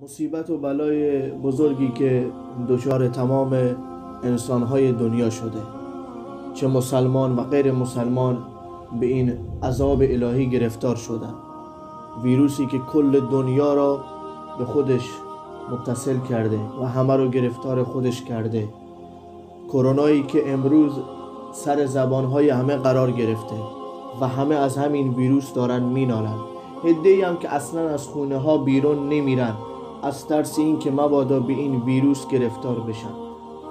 مصیبت و بلای بزرگی که دچار تمام انسانهای دنیا شده، چه مسلمان و غیر مسلمان، به این عذاب الهی گرفتار شدن. ویروسی که کل دنیا را به خودش متصل کرده و همه رو گرفتار خودش کرده. کرونایی که امروز سر زبانهای همه قرار گرفته و همه از همین ویروس دارن مینالن. عده‌ای هم که اصلا از خونه ها بیرون نمیرن از ترس این که مبادا به این ویروس گرفتار بشن.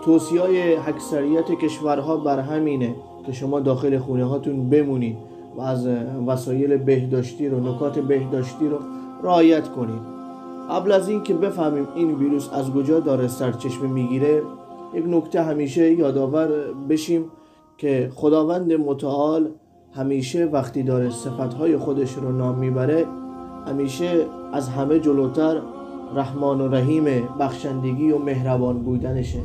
توصیه‌های اکثریت کشورها بر همینه که شما داخل خونه هاتون بمونید و از وسایل بهداشتی رو، نکات بهداشتی رو رعایت کنید. قبل از این که بفهمیم این ویروس از کجا داره سرچشمه میگیره، یک نکته همیشه یادآور بشیم که خداوند متعال همیشه وقتی داره صفتهای خودش رو نام میبره، همیشه از همه جلوتر رحمان و رحیم، بخشندگی و مهربان بودنشه.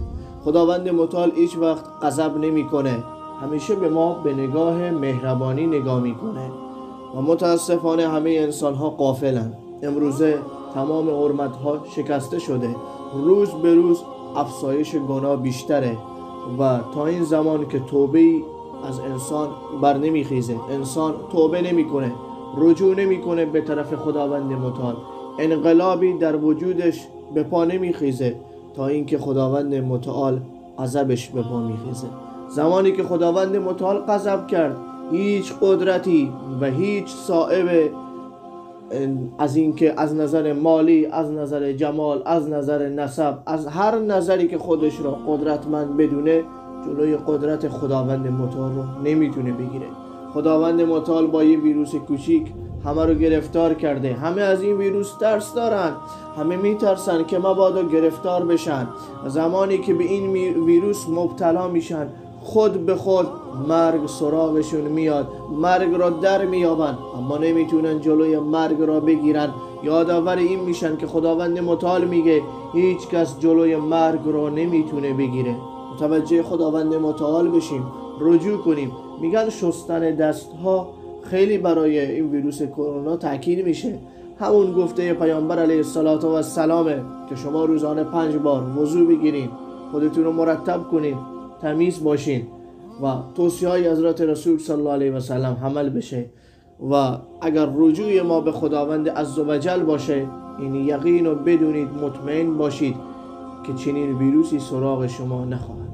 خداوند متعال هیچ وقت غضب نمیکنه، همیشه به ما به نگاه مهربانی نگاه میکنه و متاسفانه همه انسان ها غافلن. امروزه تمام حرمت‌ها شکسته شده، روز به روز افزایش گناه بیشتره و تا این زمان که توبه‌ای از انسان بر نمیخیزه، انسان توبه نمیکنه، رجوع نمیکنه به طرف خداوند متعال، انقلابی در وجودش به پا نمیخیزه تا اینکه خداوند متعال غضبش به پا میخیزه. زمانی که خداوند متعال غضب کرد، هیچ قدرتی و هیچ صاحب از اینکه از نظر مالی، از نظر جمال، از نظر نسب، از هر نظری که خودش را قدرتمند بدونه، جلوی قدرت خداوند متعال رو نمیتونه بگیره. خداوند متعال با یه ویروس کوچیک همه رو گرفتار کرده. همه از این ویروس ترس دارن، همه میترسن که مبادا گرفتار بشن. زمانی که به این ویروس مبتلا میشن، خود به خود مرگ سراغشون میاد، مرگ را در میابن، اما نمیتونن جلوی مرگ را بگیرن. یادآور این میشن که خداوند متعال میگه هیچ کس جلوی مرگ را نمیتونه بگیره. متوجه خداوند متعال بشیم، رجوع کنیم. میگن شستن دست ها خیلی برای این ویروس کرونا تاکید میشه. همون گفته پیامبر علیه السلام که شما روزانه 5 بار وضو بگیرین، خودتون رو مرتب کنین، تمیز باشین و توصیه های حضرت رسول صلی الله علیه و سلم عمل بشه و اگر رجوع ما به خداوند عزوجل باشه، این یقین رو بدونید، مطمئن باشید که چنین ویروسی سراغ شما نخواهد.